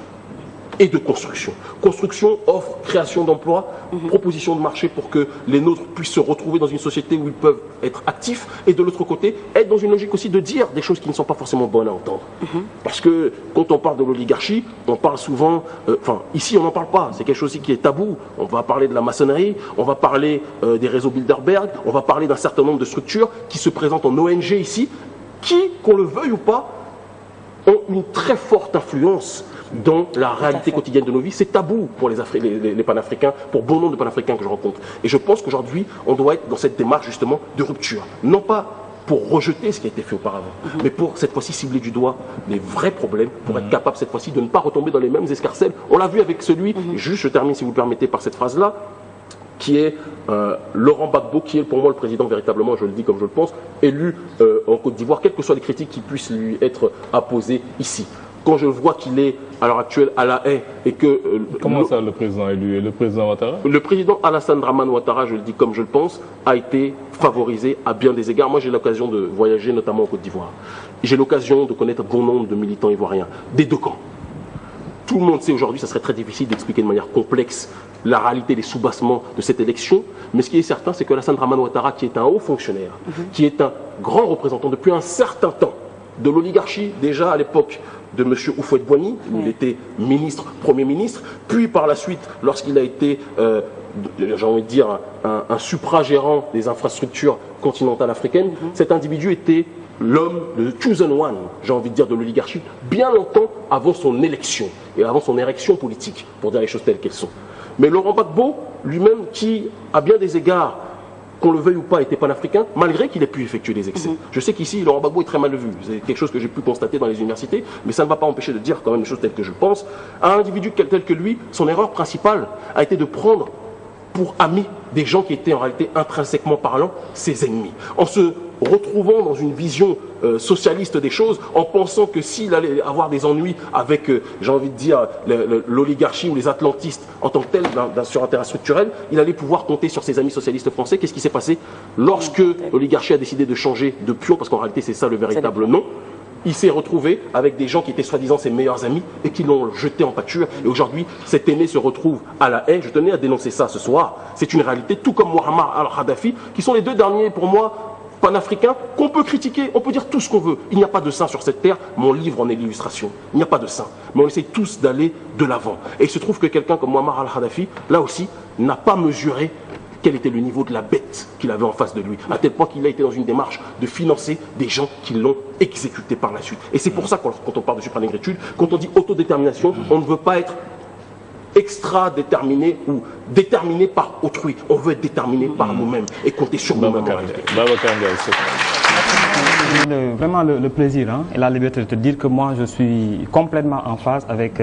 et de construction. Construction, offre, création d'emplois, proposition de marché pour que les nôtres puissent se retrouver dans une société où ils peuvent être actifs, et de l'autre côté, être dans une logique aussi de dire des choses qui ne sont pas forcément bonnes à entendre. Parce que quand on parle de l'oligarchie, on parle souvent, ici on n'en parle pas, c'est quelque chose aussi qui est tabou. On va parler de la maçonnerie, on va parler des réseaux Bilderberg, on va parler d'un certain nombre de structures qui se présentent en ONG ici, qui, qu'on le veuille ou pas, ont une très forte influence dans la réalité quotidienne de nos vies. C'est tabou pour les panafricains, pour bon nombre de panafricains que je rencontre. Et je pense qu'aujourd'hui, on doit être dans cette démarche justement de rupture. Non pas pour rejeter ce qui a été fait auparavant, mais pour cette fois-ci cibler du doigt les vrais problèmes, pour être capable cette fois-ci de ne pas retomber dans les mêmes escarcelles. On l'a vu avec celui, juste je termine si vous le permettez par cette phrase-là, qui est Laurent Gbagbo, qui est pour moi le président véritablement, je le dis comme je le pense, élu en Côte d'Ivoire, quelles que soient les critiques qui puissent lui être apposées ici. Quand je vois qu'il est à l'heure actuelle à La Haye et que... Comment ça, le président élu et le président Ouattara? Le président Alassane Dramane Ouattara, je le dis comme je le pense, a été favorisé à bien des égards. Moi, j'ai l'occasion de voyager notamment en Côte d'Ivoire. J'ai l'occasion de connaître bon nombre de militants ivoiriens, des deux camps. Tout le monde sait aujourd'hui, ça serait très difficile d'expliquer de manière complexe la réalité des soubassements de cette élection. Mais ce qui est certain, c'est que Alassane Dramane Ouattara, qui est un haut fonctionnaire, qui est un grand représentant depuis un certain temps de l'oligarchie, déjà à l'époque de M. Houphouët-Boigny, où il était ministre, Premier ministre, puis par la suite, lorsqu'il a été, j'ai envie de dire, un supragérant des infrastructures continentales africaines, cet individu était l'homme, le chosen one, j'ai envie de dire, de l'oligarchie, bien longtemps avant son élection et avant son érection politique, pour dire les choses telles qu'elles sont. Mais Laurent Gbagbo, lui-même, qui, à bien des égards, qu'on le veuille ou pas, était panafricain, malgré qu'il ait pu effectuer des excès. Je sais qu'ici, Laurent Gbagbo est très mal vu. C'est quelque chose que j'ai pu constater dans les universités, mais ça ne va pas empêcher de dire quand même les choses telles que je pense. Un individu tel que lui, son erreur principale a été de prendre pour amis des gens qui étaient en réalité intrinsèquement parlant ses ennemis. En se retrouvant dans une vision socialiste des choses, en pensant que s'il allait avoir des ennuis avec, j'ai envie de dire, l'oligarchie ou les atlantistes en tant que tel, sur un terrain structurel, il allait pouvoir compter sur ses amis socialistes français. Qu'est-ce qui s'est passé lorsque l'oligarchie a décidé de changer de pion, parce qu'en réalité c'est ça le véritable nom? Il s'est retrouvé avec des gens qui étaient soi-disant ses meilleurs amis et qui l'ont jeté en pâture. Et aujourd'hui, cet aîné se retrouve à La Haye. Je tenais à dénoncer ça ce soir. C'est une réalité, tout comme Muammar al-Kadhafi, qui sont les deux derniers, pour moi, panafricains, qu'on peut critiquer. On peut dire tout ce qu'on veut. Il n'y a pas de saint sur cette terre. Mon livre en est l'illustration. Il n'y a pas de saint. Mais on essaie tous d'aller de l'avant. Et il se trouve que quelqu'un comme Muammar al-Kadhafi, là aussi, n'a pas mesuré quel était le niveau de la bête qu'il avait en face de lui, à tel point qu'il a été dans une démarche de financer des gens qui l'ont exécuté par la suite. Et c'est pour ça que quand on parle de supranégritude, quand on dit autodétermination, on ne veut pas être extra-déterminé ou déterminé par autrui. On veut être déterminé par nous-mêmes et compter sur nous-mêmes. Vraiment le plaisir et la liberté de te dire que moi je suis complètement en phase avec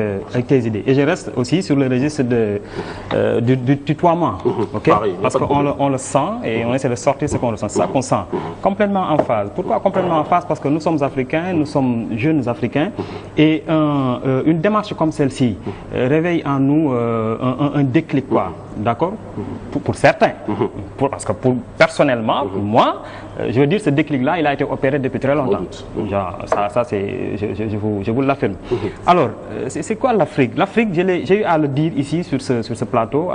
tes idées. Et je reste aussi sur le registre du tutoiement. Pareil, parce qu'on le sent et on essaie de sortir ce qu'on ressent. C'est ça qu'on sent. Complètement en phase. Pourquoi complètement en phase? Parce que nous sommes africains, nous sommes jeunes africains et une démarche comme celle-ci réveille en nous un déclic, quoi. D'accord? Pour certains. Parce que personnellement, pour moi, je veux dire, ce déclic-là, il a été opéré depuis très longtemps. Ça je vous l'affirme. Alors, c'est quoi l'Afrique? L'Afrique, j'ai eu à le dire ici sur ce plateau,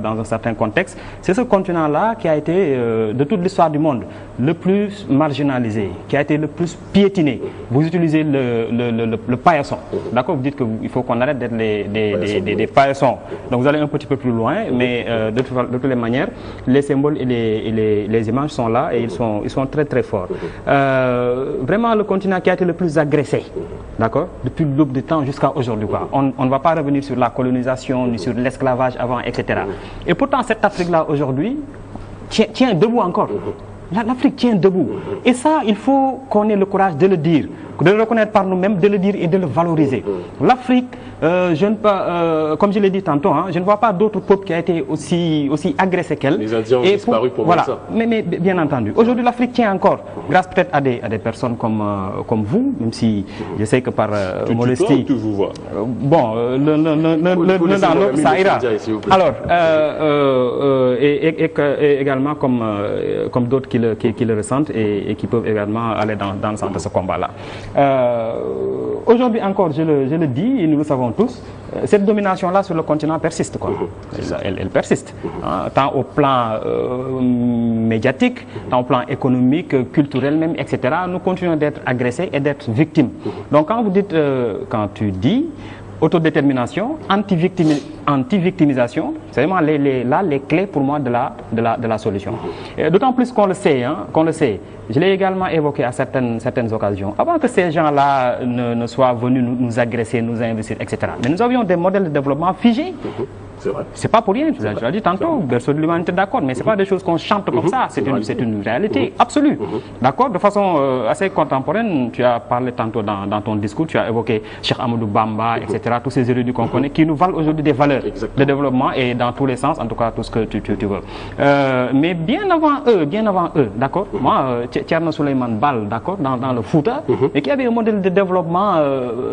dans un certain contexte, c'est ce continent-là qui a été, de toute l'histoire du monde, le plus marginalisé, qui a été le plus piétiné. Vous utilisez le paillasson. D'accord? Vous dites qu'il faut qu'on arrête d'être des paillassons. Donc vous allez un petit peu plus loin, mais mais de toutes les manières, les symboles et les images sont là et ils sont très très forts. Vraiment, le continent qui a été le plus agressé, d'accord, depuis l'aube du temps jusqu'à aujourd'hui. On ne va pas revenir sur la colonisation, ni sur l'esclavage avant, etc. Et pourtant, cette Afrique-là, aujourd'hui, tient debout encore. L'Afrique tient debout. Et ça, il faut qu'on ait le courage de le dire, de le reconnaître par nous-mêmes, de le dire et de le valoriser. L'Afrique, comme je l'ai dit tantôt, je ne vois pas d'autre peuple qui a été aussi agressé qu'elle. Les Indiens ont disparu pour voilà. ça. Mais bien entendu. Aujourd'hui, l'Afrique tient encore, grâce peut-être à des personnes comme vous, même si je sais que par modestie... Tu vous vois. Bon, l'un dans l'autre, ça ira. Alors, et également comme d'autres qui le ressentent et qui peuvent également aller dans le sens de ce combat-là. Aujourd'hui encore, je le dis, et nous le savons tous, cette domination-là sur le continent persiste, quoi. Elle persiste, tant au plan médiatique, tant au plan économique, culturel même, etc. Nous continuons d'être agressés et d'être victimes. Donc quand tu dis autodétermination, anti-victimisation, c'est vraiment les clés pour moi de la solution. D'autant plus qu'on le sait, je l'ai également évoqué à certaines occasions, avant que ces gens-là ne soient venus nous agresser, nous investir, etc. Mais nous avions des modèles de développement figés. C'est vrai. C'est pas pour rien, tu l'as dit tantôt, berceau de l'humanité, d'accord, mais c'est pas des choses qu'on chante comme ça, c'est une réalité absolue. D'accord, de façon assez contemporaine, tu as parlé tantôt dans ton discours, tu as évoqué Cheikh Amadou Bamba, etc., tous ces érudits qu'on connaît, qui nous valent aujourd'hui des valeurs de développement et dans tous les sens, en tout cas tout ce que tu veux. Mais bien avant eux, d'accord, moi, Thierno Souleymane Baal, d'accord, dans le Fouta, et qui avait un modèle de développement,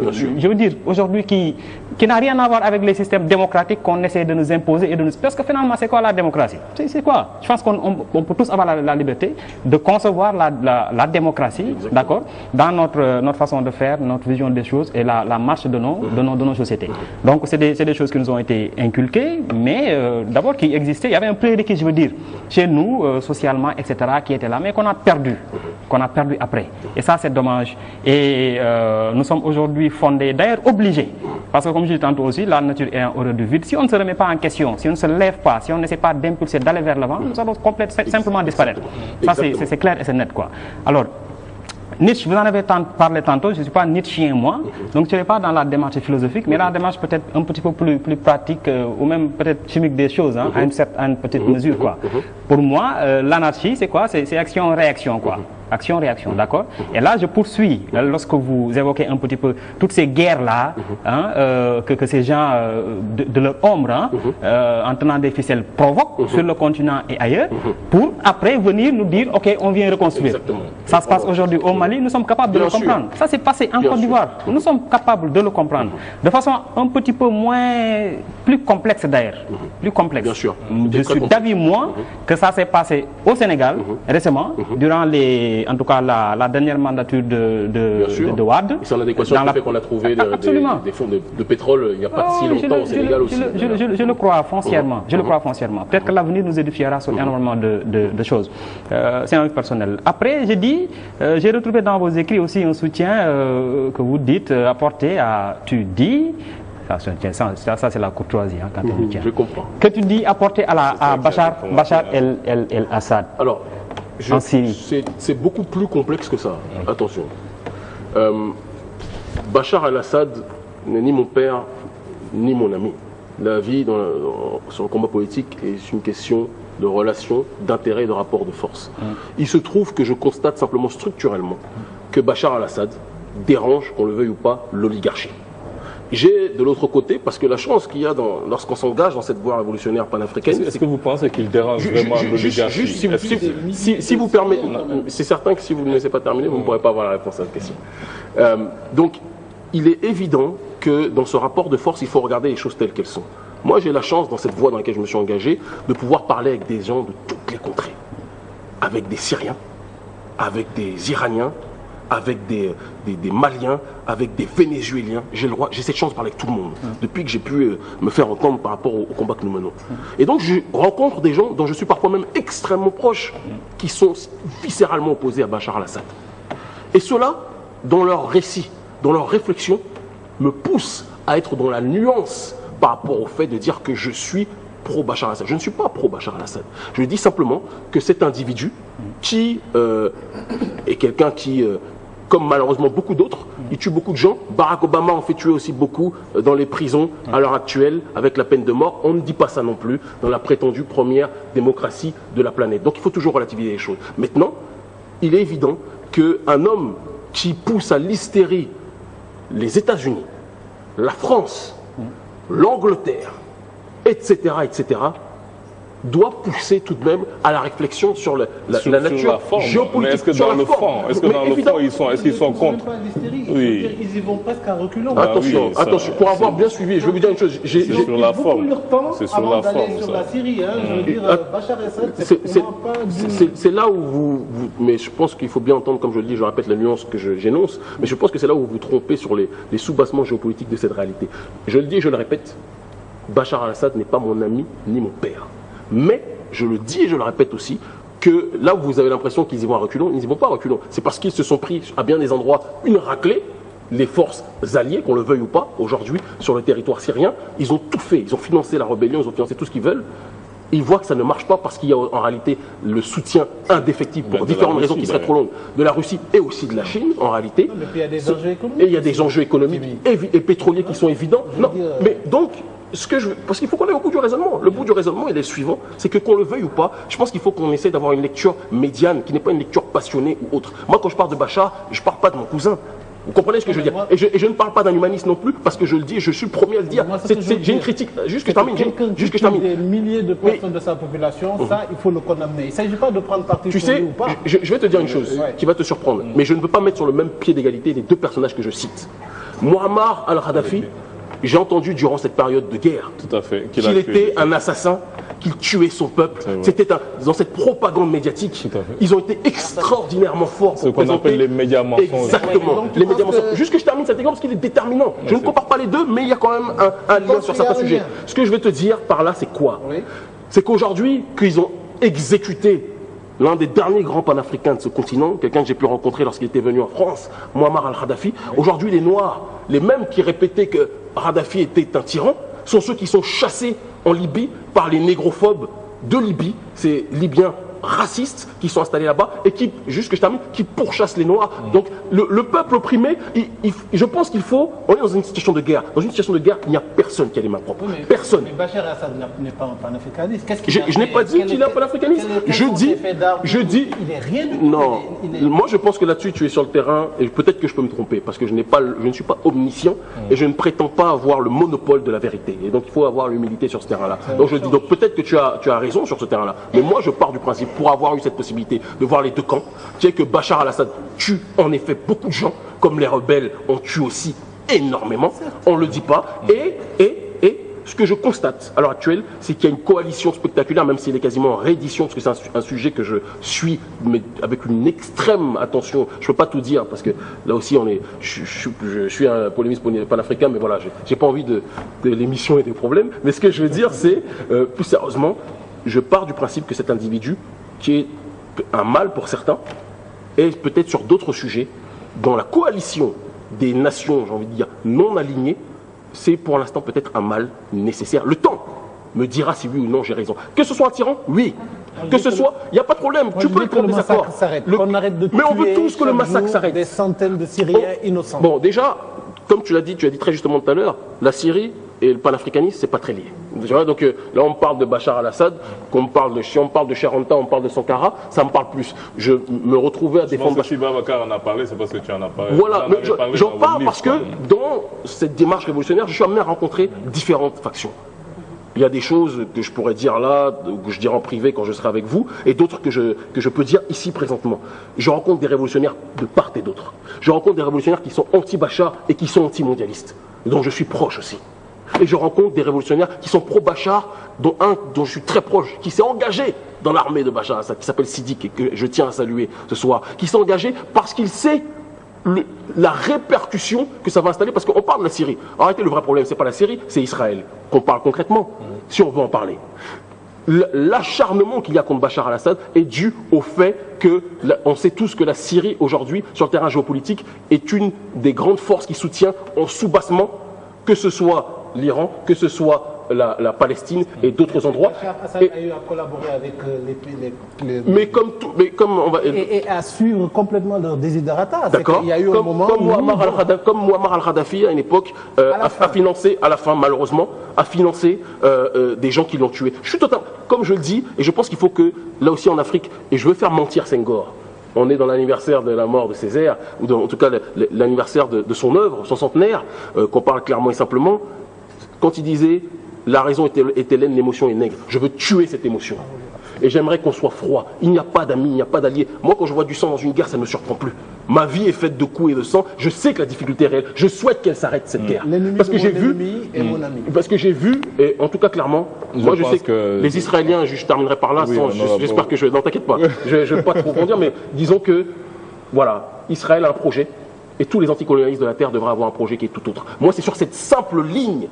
je veux dire, aujourd'hui, qui n'a rien à voir avec les systèmes démocratiques qu'on essaie de nous imposer et de nous... Parce que finalement, c'est quoi la démocratie? C'est quoi? Je pense qu'on peut tous avoir la liberté de concevoir la démocratie, d'accord, dans notre façon de faire, notre vision des choses et la marche de nos sociétés. Donc, c'est des choses qui nous ont été inculquées, mais d'abord qui existaient. Il y avait un prérequis, je veux dire, chez nous, socialement, etc., qui était là, mais qu'on a perdu après. Et ça, c'est dommage. Et nous sommes aujourd'hui fondés, d'ailleurs obligés, parce que comme je dis tantôt aussi, la nature est en horreur du vide. Si on ne se remet pas en question, si on ne se lève pas, si on n'essaie pas d'impulser, d'aller vers l'avant, nous allons simplement disparaître. Ça, c'est clair et c'est net, quoi. Alors, Nietzsche, vous en avez parlé tantôt, je ne suis pas Nietzschien moi, donc je ne suis pas dans la démarche philosophique, mais la démarche peut-être un petit peu plus pratique ou même peut-être chimique des choses, à une petite mesure, quoi. Pour moi, l'anarchie, c'est quoi? C'est action-réaction, quoi. Action-réaction, d'accord? Et là, je poursuis, lorsque vous évoquez un petit peu toutes ces guerres-là, que ces gens de leur ombre, en tenant des ficelles, provoquent sur le continent et ailleurs, pour après venir nous dire, ok, on vient reconstruire. Exactement. Ça se passe aujourd'hui au Mali, nous sommes capables de le comprendre. Ça s'est passé en Côte d'Ivoire, nous sommes capables de le comprendre. De façon un petit peu plus complexe d'ailleurs, plus complexe. Bien sûr. Je suis d'avis, moi, que ça s'est passé au Sénégal, récemment, durant en tout cas la dernière mandature de Wade. C'est en adéquation avec le fait qu'on a trouvé des fonds de pétrole il n'y a pas si longtemps au Sénégal aussi. Je le crois foncièrement. Je le crois foncièrement. Peut-être que l'avenir nous édifiera sur énormément de choses. C'est un avis personnel. Après, j'ai retrouvé dans vos écrits aussi un soutien que vous dites apporter à... Tu dis... Ça c'est la courtoisie quand on le tient. Je comprends. Que tu dis apporter à Bachar el-Assad. Alors, en Syrie. C'est beaucoup plus complexe que ça. Attention. Bachar al-Assad n'est ni mon père, ni mon ami. La vie sur le combat politique est une question de relations, d'intérêt et de rapport de force. Il se trouve que je constate simplement structurellement que Bachar al-Assad dérange, qu'on le veuille ou pas, l'oligarchie. J'ai de l'autre côté, parce que la chance qu'il y a lorsqu'on s'engage dans cette voie révolutionnaire panafricaine... Est-ce que vous pensez qu'il dérange vraiment l'oligarchie? Si vous permettez, c'est certain que si vous ne me laissez pas terminer, vous ne pourrez pas avoir la réponse à cette question. Donc, il est évident que dans ce rapport de force, il faut regarder les choses telles qu'elles sont. Moi, j'ai la chance, dans cette voie dans laquelle je me suis engagé, de pouvoir parler avec des gens de toutes les contrées. Avec des Syriens, avec des Iraniens, avec des Maliens, avec des Vénézuéliens. J'ai cette chance de parler avec tout le monde, depuis que j'ai pu me faire entendre par rapport au combat que nous menons. Et donc, je rencontre des gens dont je suis parfois même extrêmement proche, qui sont viscéralement opposés à Bachar al-Assad. Et ceux-là, dans leur récit, dans leur réflexion, me poussent à être dans la nuance par rapport au fait de dire que je suis pro-Bachar al-Assad. Je ne suis pas pro-Bachar al-Assad. Je dis simplement que cet individu qui est quelqu'un qui, comme malheureusement beaucoup d'autres, il tue beaucoup de gens. Barack Obama en fait tuer aussi beaucoup dans les prisons à l'heure actuelle avec la peine de mort. On ne dit pas ça non plus dans la prétendue première démocratie de la planète. Donc il faut toujours relativiser les choses. Maintenant, il est évident qu'un homme qui pousse à l'hystérie les États-Unis, la France, l'Angleterre, etc., doit pousser tout de même à la réflexion sur la nature géopolitique. Mais est-ce que dans le fond, est-ce qu'ils sont contre? Oui. Ils y vont presque à reculons. Attention, attention. Pour avoir bien suivi, je vais vous dire une chose. C'est sur la forme. C'est sur la forme. Sur la Syrie, je veux dire, Bachar el-Assad, c'est là où vous, mais je pense qu'il faut bien entendre, comme je le dis, je répète la nuance que j'énonce, mais je pense que c'est là où vous vous trompez sur les sous-bassements géopolitiques de cette réalité. Je le dis et je le répète, Bachar el-Assad n'est pas mon ami ni mon père. Mais, je le dis et je le répète aussi, que là où vous avez l'impression qu'ils y vont à reculons, ils n'y vont pas à reculons. C'est parce qu'ils se sont pris à bien des endroits une raclée, les forces alliées, qu'on le veuille ou pas, aujourd'hui, sur le territoire syrien. Ils ont tout fait, ils ont financé la rébellion, ils ont financé tout ce qu'ils veulent. Ils voient que ça ne marche pas parce qu'il y a en réalité le soutien indéfectible pour différentes raisons qui seraient trop longues de la Russie et aussi de la Chine en réalité. Mais puis il y a des enjeux économiques. Et il y a des enjeux économiques et pétroliers qui sont évidents. Non, mais donc, parce qu'il faut qu'on ait au bout du raisonnement. Le bout du raisonnement, il est suivant, c'est que qu'on le veuille ou pas, je pense qu'il faut qu'on essaie d'avoir une lecture médiane, qui n'est pas une lecture passionnée ou autre. Moi, quand je parle de Bachar, je ne parle pas de mon cousin. Vous comprenez ce que je veux dire? Et je ne parle pas d'un humaniste non plus, parce que je le dis, je suis le premier à le dire. J'ai une critique. Juste que je termine. Juste que je termine. Des milliers de personnes de sa population, ça, il faut le condamner. Il ne s'agit pas de prendre parti pour lui ou pas. Je vais te dire une chose qui va te surprendre, mais je ne veux pas mettre sur le même pied d'égalité les deux personnages que je cite. Muammar al-Kadhafi, j'ai entendu durant cette période de guerre qu'il était un assassin, qu'il tuait son peuple. C'était dans cette propagande médiatique. Ils ont été extraordinairement forts. Ce qu'on appelle les médias mensongers. Exactement. Les médias mensongers. Juste que je termine cet exemple parce qu'il est déterminant. Je ne compare pas les deux, mais il y a quand même un lien sur certains sujets. Ce que je vais te dire par là, c'est quoi? C'est qu'aujourd'hui, qu'ils ont exécuté l'un des derniers grands panafricains de ce continent, quelqu'un que j'ai pu rencontrer lorsqu'il était venu en France, Muammar al-Kadhafi. Aujourd'hui, les Noirs, les mêmes qui répétaient que Kadhafi était un tyran, sont ceux qui sont chassés en Libye par les négrophobes de Libye, ces Libyens racistes qui sont installés là-bas et qui, juste que je termine, qui pourchassent les Noirs. Donc le peuple opprimé, je pense qu'il faut, on est dans une situation de guerre. Dans une situation de guerre, il n'y a personne qui a les mains propres. Personne. Mais Bachar el-Assad n'est pas un panafricaniste. Je n'ai pas dit qu'il est un panafricaniste. Je dis, il est rien du tout. Non, moi je pense que là-dessus tu es sur le terrain et peut-être que je peux me tromper parce que je ne suis pas omniscient et je ne prétends pas avoir le monopole de la vérité. Et donc il faut avoir l'humilité sur ce terrain-là. Donc je dis, donc peut-être que tu as raison sur ce terrain-là. Mais moi je pars du principe, pour avoir eu cette possibilité de voir les deux camps, qui est que Bachar al-Assad tue en effet beaucoup de gens, comme les rebelles en tuent aussi énormément, on ne le dit pas, et ce que je constate à l'heure actuelle, c'est qu'il y a une coalition spectaculaire, même s'il est quasiment en réédition, parce que c'est un sujet que je suis mais avec une extrême attention. Je ne peux pas tout dire, parce que là aussi, je suis un polémiste panafricain, mais voilà, j'ai pas envie de l'émission et des problèmes. Mais ce que je veux dire, c'est, plus sérieusement, je pars du principe que cet individu, qui est un mal pour certains, et peut-être sur d'autres sujets, dans la coalition des nations, j'ai envie de dire, non alignées, c'est pour l'instant peut-être un mal nécessaire. Le temps me dira si oui ou non j'ai raison. Que ce soit un tyran, oui. Que ce soit, il n'y a pas de problème. Tu peux être en désaccord. Mais on veut tous que le massacre s'arrête. Des centaines de Syriens innocents. Bon, déjà, comme tu as dit très justement tout à l'heure, la Syrie et le panafricanisme, c'est pas très lié. Donc là, on parle de Bachar al-Assad, si on parle de Cheranta, on parle de Sankara, ça me parle plus. Je me retrouvais à défendre. Si Babacar en a parlé, c'est parce que tu en as parlé. Voilà, j'en parle parce que dans cette démarche révolutionnaire, je suis amené à rencontrer différentes factions. Il y a des choses que je pourrais dire là, que je dirai en privé quand je serai avec vous, et d'autres que je peux dire ici présentement. Je rencontre des révolutionnaires de part et d'autre. Je rencontre des révolutionnaires qui sont anti-Bachar et qui sont anti-mondialistes, dont je suis proche aussi. Et je rencontre des révolutionnaires qui sont pro-Bachar, dont un dont je suis très proche, qui s'est engagé dans l'armée de Bachar al-Assad, qui s'appelle Sidik, et que je tiens à saluer ce soir, qui s'est engagé parce qu'il sait la répercussion que ça va installer, parce qu'on parle de la Syrie. En réalité, le vrai problème, c'est pas la Syrie, c'est Israël, qu'on parle concrètement, si on veut en parler. L'acharnement qu'il y a contre Bachar al-Assad est dû au fait que, on sait tous que la Syrie, aujourd'hui, sur le terrain géopolitique, est une des grandes forces qui soutient en sous-bassement, que ce soit l'Iran, que ce soit la Palestine et d'autres endroits. Assad a eu à collaborer avec mais comme on va... Et à suivre complètement leur désiderata. D'accord. Il y a eu un moment comme Muammar al-Kadhafi à une époque a financé, à la fin malheureusement, a financé des gens qui l'ont tué. Je suis totalement, comme je le dis, et je pense qu'il faut que, là aussi en Afrique, et je veux faire mentir Senghor. On est dans l'anniversaire de la mort de Césaire, ou en tout cas l'anniversaire de son œuvre, son centenaire, qu'on parle clairement et simplement. Quand il disait « la raison est hélène, l'émotion est nègre », je veux tuer cette émotion. Et j'aimerais qu'on soit froid. Il n'y a pas d'amis, il n'y a pas d'alliés. Moi, quand je vois du sang dans une guerre, ça ne me surprend plus. Ma vie est faite de coups et de sang. Je sais que la difficulté est réelle. Je souhaite qu'elle s'arrête, cette guerre. Parce que j'ai vu, mon ami. Parce que j'ai vu, et en tout cas clairement, moi je sais que les Israéliens, je terminerai par là, j'espère que je... Non, t'inquiète pas, je ne vais pas trop en dire, mais disons que, voilà, Israël a un projet, et tous les anticolonialistes de la Terre devraient avoir un projet qui est tout autre. Moi, c'est sur cette simple ligne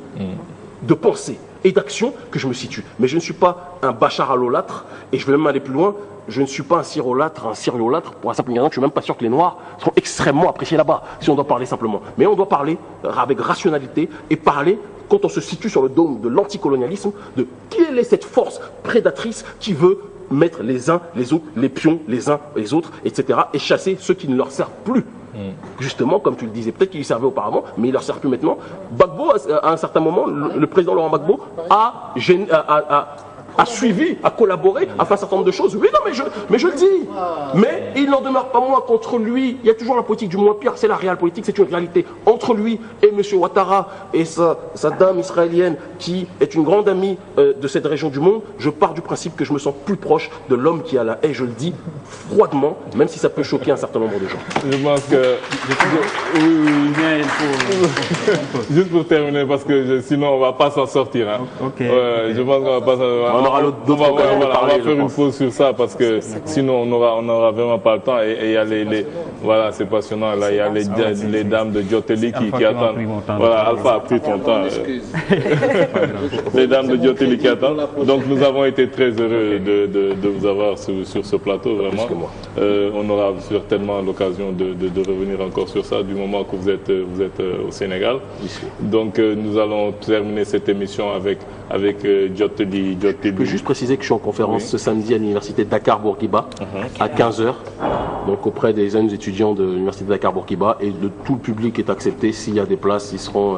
de pensée et d'action que je me situe. Mais je ne suis pas un Bachar al-Olâtre, et je vais même aller plus loin, je ne suis pas un syriolâtre, pour la simple raison que je ne suis même pas sûr que les Noirs sont extrêmement appréciés là-bas, si on doit parler simplement. Mais on doit parler avec rationalité et parler, quand on se situe sur le dôme de l'anticolonialisme, de quelle est cette force prédatrice qui veut mettre les uns les autres, les pions les uns les autres, etc. et chasser ceux qui ne leur servent plus. Justement, comme tu le disais, peut-être qu'il y servait auparavant, mais il ne leur sert plus maintenant. Gbagbo, à un certain moment, le président Laurent Gbagbo a suivi, a collaboré, a fait un certain nombre de choses. Oui, non, mais je le dis. Mais il n'en demeure pas moins qu'entre lui, il y a toujours la politique du moins pire, c'est la réelle politique, c'est une réalité. Entre lui et M. Ouattara et sa dame israélienne, qui est une grande amie de cette région du monde, je pars du principe que je me sens plus proche de l'homme qui a la haie, je le dis froidement, même si ça peut choquer un certain nombre de gens. Je pense que... Juste pour terminer, parce que sinon on ne va pas s'en sortir. Hein. Je pense qu'on va pas s'en sortir. On aura d'autres occasions de parler, on va faire une pause sur ça parce que sinon on n'aura vraiment pas le temps. Et il y a voilà, c'est passionnant. Là, il y a les dames de Diotelli qui attendent. Voilà, Alpha a pris ton temps. Les dames de Diotelli qui attendent. Donc nous avons été très heureux de vous avoir sur ce plateau, vraiment. On aura certainement l'occasion de revenir encore sur ça du moment que vous êtes au Sénégal. Donc nous allons terminer cette émission avec Diotelli. Je peux juste préciser que je suis en conférence ce samedi à l'université Dakar-Bourguiba à 15h, donc auprès des jeunes étudiants de l'université Dakar-Bourguiba, et tout le public est accepté. S'il y a des places, ils seront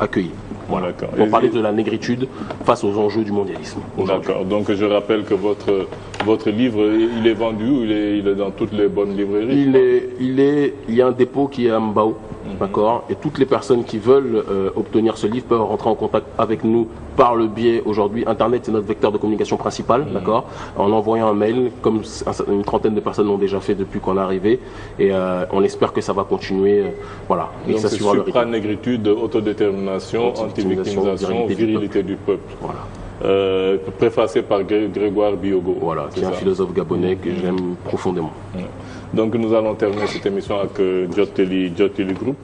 accueillis. Voilà. On parlait de la négritude face aux enjeux du mondialisme. D'accord. Donc je rappelle que votre livre, il est vendu ou il est dans toutes les bonnes librairies? Il y a un dépôt qui est à Mbao. D'accord. Et toutes les personnes qui veulent obtenir ce livre peuvent rentrer en contact avec nous par le biais, aujourd'hui, Internet c'est notre vecteur de communication principal, d'accord, en envoyant un mail, comme une trentaine de personnes l'ont déjà fait depuis qu'on est arrivé, et on espère que ça va continuer, voilà. Donc c'est supra-négritude, autodétermination, anti-victimisation, virilité du peuple. Voilà. Préfacé par Grégoire Biogo. Voilà, qui est un philosophe gabonais que j'aime profondément. Donc nous allons terminer cette émission avec Diotelli Group.